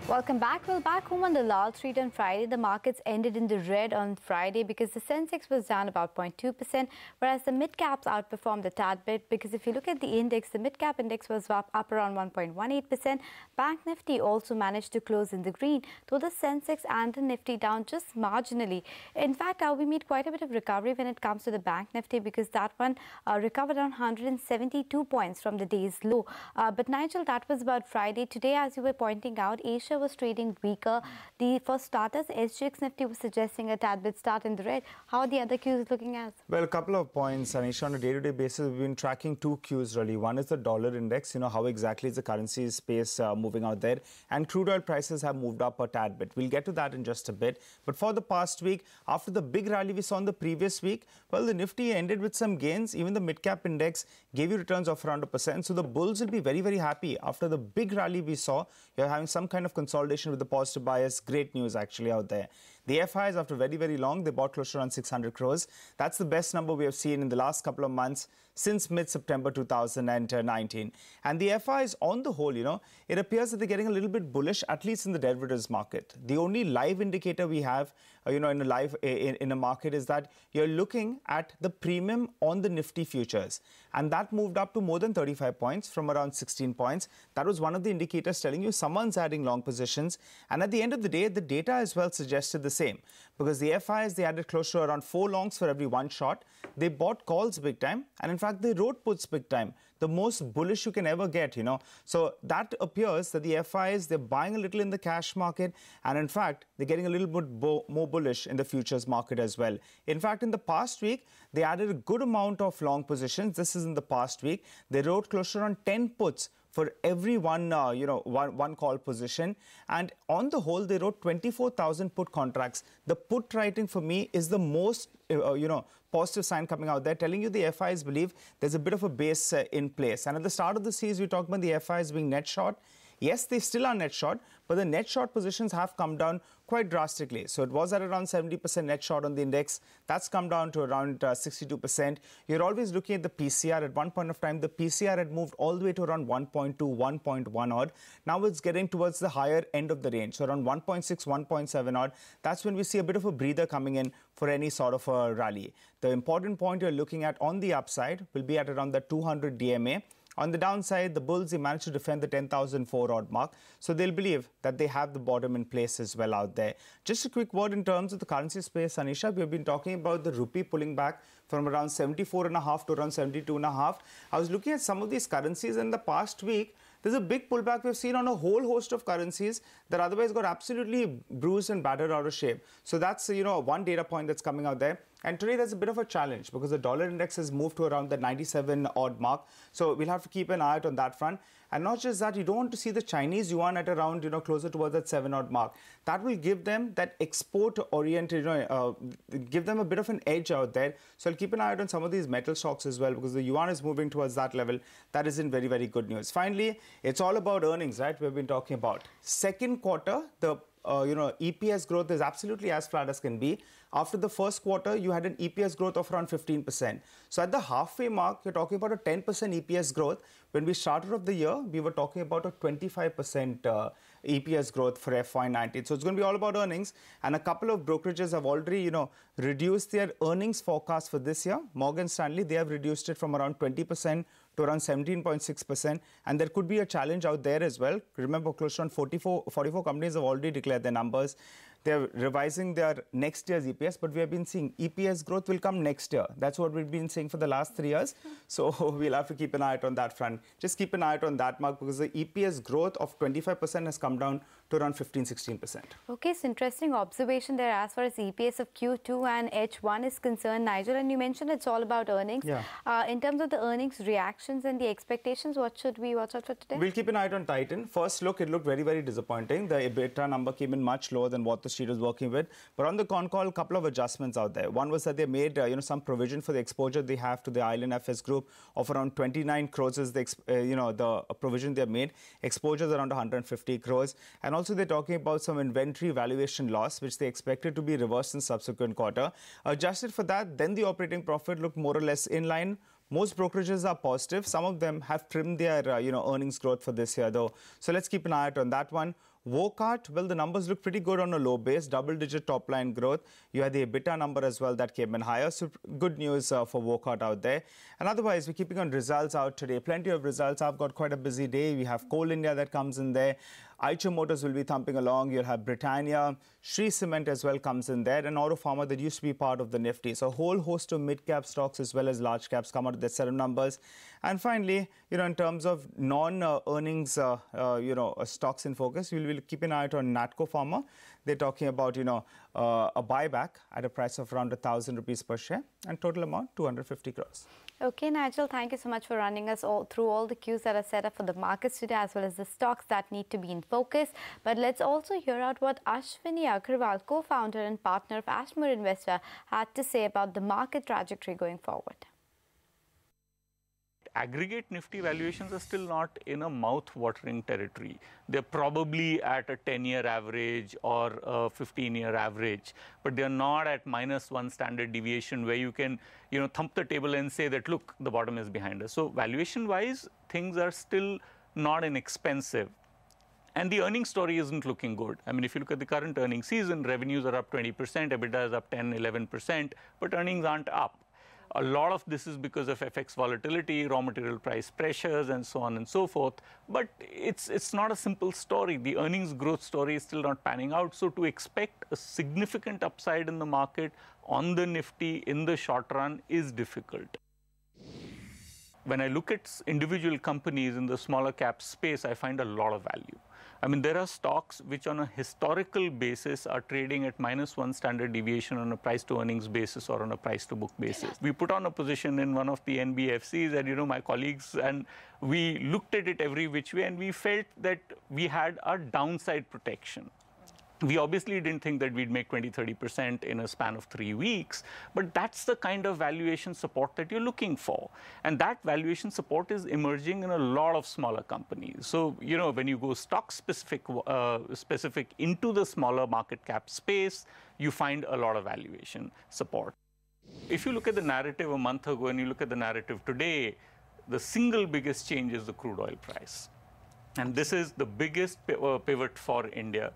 Welcome back. Well, back home on the Lal Street on Friday, the markets ended in the red on Friday because the Sensex was down about 0.2%, whereas the mid-caps outperformed a tad bit because if you look at the index, the mid-cap index was up around 1.18%. Bank Nifty also managed to close in the green, though the Sensex and the Nifty down just marginally. In fact, we made quite a bit of recovery when it comes to the Bank Nifty because that one recovered around 172 points from the day's low. But Nigel, that was about Friday. Today, as you were pointing out, Eicher was trading weaker. For starters, SGX Nifty was suggesting a tad bit start in the red. How are the other cues looking as? Well, a couple of points, Anisha. On a day-to-day basis, we've been tracking two cues really. One is the dollar index, how exactly is the currency space moving out there. And crude oil prices have moved up a tad bit. We'll get to that in just a bit. But for the past week, after the big rally we saw in the previous week, well, the Nifty ended with some gains. Even the mid-cap index gave you returns of around 1%. So the bulls will be very, very happy. After the big rally we saw, you're having some kind of consolidation with the positive bias. Great news actually out there. The FIs, after very, very long, they bought close to around 600 crores. That's the best number we have seen in the last couple of months since mid-September 2019. And the FIs on the whole, it appears that they're getting a little bit bullish, at least in the derivatives market. The only live indicator we have, in a market is that you're looking at the premium on the Nifty futures. And that moved up to more than 35 points from around 16 points. That was one of the indicators telling you someone's adding long positions. And at the end of the day, the data as well suggested the same. Because the FIs, they added close to around 4 longs for every 1 short. They bought calls big time. And in fact, they wrote puts big time. The most bullish you can ever get, So that appears that the FIs, they're buying a little in the cash market. And in fact, they're getting a little bit more bullish in the futures market as well. In fact, in the past week, they added a good amount of long positions. This is in the past week. They wrote close to around 10 puts for every one call position. And on the whole, they wrote 24,000 put contracts. The put writing for me is the most, positive sign coming out there, telling you the FIs believe there's a bit of a base in place. And at the start of the series, we talked about the FIs being net short. Yes, they still are net short, but the net short positions have come down quite drastically. So it was at around 70% net short on the index. That's come down to around 62%. You're always looking at the PCR. At one point of time, the PCR had moved all the way to around 1.2, 1.1 odd. Now it's getting towards the higher end of the range. So around 1.6, 1.7 odd. That's when we see a bit of a breather coming in for any sort of a rally. The important point you're looking at on the upside will be at around the 200 DMA. On the downside, the bulls, they managed to defend the 10,004 odd mark. So they'll believe that they have the bottom in place as well out there. Just a quick word in terms of the currency space, Anisha. We have been talking about the rupee pulling back from around 74.5 to around 72.5. I was looking at some of these currencies in the past week. There's a big pullback we've seen on a whole host of currencies that otherwise got absolutely bruised and battered out of shape. So that's, one data point that's coming out there. And today there's a bit of a challenge because the dollar index has moved to around the 97 odd mark. So we'll have to keep an eye out on that front. And not just that, you don't want to see the Chinese yuan at around, closer towards that 7 odd mark. That will give them that export oriented, give them a bit of an edge out there. So I'll keep an eye out on some of these metal stocks as well because the yuan is moving towards that level. That isn't very, very good news. Finally, it's all about earnings, right? We've been talking about. Second quarter, the EPS growth is absolutely as flat as can be. After the first quarter, you had an EPS growth of around 15%. So at the halfway mark, you're talking about a 10% EPS growth. When we started off the year, we were talking about a 25% EPS growth for FY19. So it's going to be all about earnings. And a couple of brokerages have already, reduced their earnings forecast for this year. Morgan Stanley, they have reduced it from around 20% to around 17.6%. And there could be a challenge out there as well. Remember, close to around 44 companies have already declared their numbers. They're revising their next year's EPS, but we have been seeing EPS growth will come next year. That's what we've been seeing for the last 3 years. So we'll have to keep an eye out on that front. Just keep an eye out on that mark because the EPS growth of 25% has come down to around 15-16%. Okay, so interesting observation there as far as EPS of Q2 and H1 is concerned, Nigel. And you mentioned it's all about earnings. Yeah. In terms of the earnings reactions and the expectations, what should we watch out for today? We'll keep an eye out on Titan. First look, it looked very, very disappointing. The EBITDA number came in much lower than what the street was working with. But on the con call, a couple of adjustments out there. One was that they made some provision for the exposure they have to the Island FS Group of around 29 crores is the provision they have made. Exposures around 150 crores. And also they're talking about some inventory valuation loss, which they expected to be reversed in subsequent quarter. Adjusted for that, then the operating profit looked more or less in line. Most brokerages are positive. Some of them have trimmed their earnings growth for this year, though. So let's keep an eye out on that one. Wokat, well, the numbers look pretty good on a low base, double-digit top-line growth. You had the EBITDA number as well that came in higher, so good news for Wokat out there. And otherwise, we're keeping on results out today. Plenty of results. I've got quite a busy day. We have Coal India that comes in there. Eicher Motors will be thumping along. You'll have Britannia. Shree Cement as well comes in there. And Auto Pharma that used to be part of the Nifty. So a whole host of mid-cap stocks as well as large caps come out of their set of numbers. And finally, in terms of non-earnings, stocks in focus, we'll be keeping an eye out on Natco Pharma. They're talking about, a buyback at a price of around 1,000 rupees per share and total amount 250 crores. Okay, Nigel, thank you so much for running us through all the cues that are set up for the markets today, as well as the stocks that need to be in focus. But let's also hear out what Ashwini Agarwal, co-founder and partner of Ashmore Investor, had to say about the market trajectory going forward. Aggregate Nifty valuations are still not in a mouth-watering territory. They're probably at a 10-year average or a 15-year average, but they're not at -1 standard deviation where you can, thump the table and say that, look, the bottom is behind us. So valuation-wise, things are still not inexpensive. And the earnings story isn't looking good. I mean, if you look at the current earnings season, revenues are up 20%, EBITDA is up 10, 11%, but earnings aren't up. A lot of this is because of FX volatility, raw material price pressures, and so on and so forth. But it's not a simple story. The earnings growth story is still not panning out. So to expect a significant upside in the market on the Nifty in the short run is difficult. When I look at individual companies in the smaller cap space, I find a lot of value. I mean, there are stocks which on a historical basis are trading at -1 standard deviation on a price to earnings basis or on a price to book basis. We put on a position in one of the NBFCs and, my colleagues, and we looked at it every which way and we felt that we had a downside protection. We obviously didn't think that we'd make 20–30% in a span of 3 weeks, but that's the kind of valuation support that you're looking for. And that valuation support is emerging in a lot of smaller companies. So, when you go stock specific into the smaller market cap space, you find a lot of valuation support. If you look at the narrative a month ago and you look at the narrative today, the single biggest change is the crude oil price. And this is the biggest pivot for India.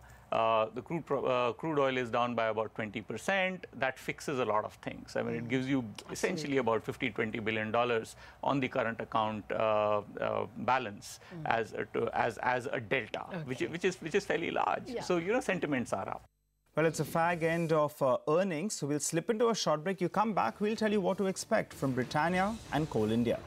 The crude oil is down by about 20%. That fixes a lot of things. I mean, it gives you essentially about $50–20 billion on the current account balance as a delta, which is fairly large. Yeah. So sentiments are up. Well, it's a fag end of earnings, so we'll slip into a short break. You come back, we'll tell you what to expect from Britannia and Coal India.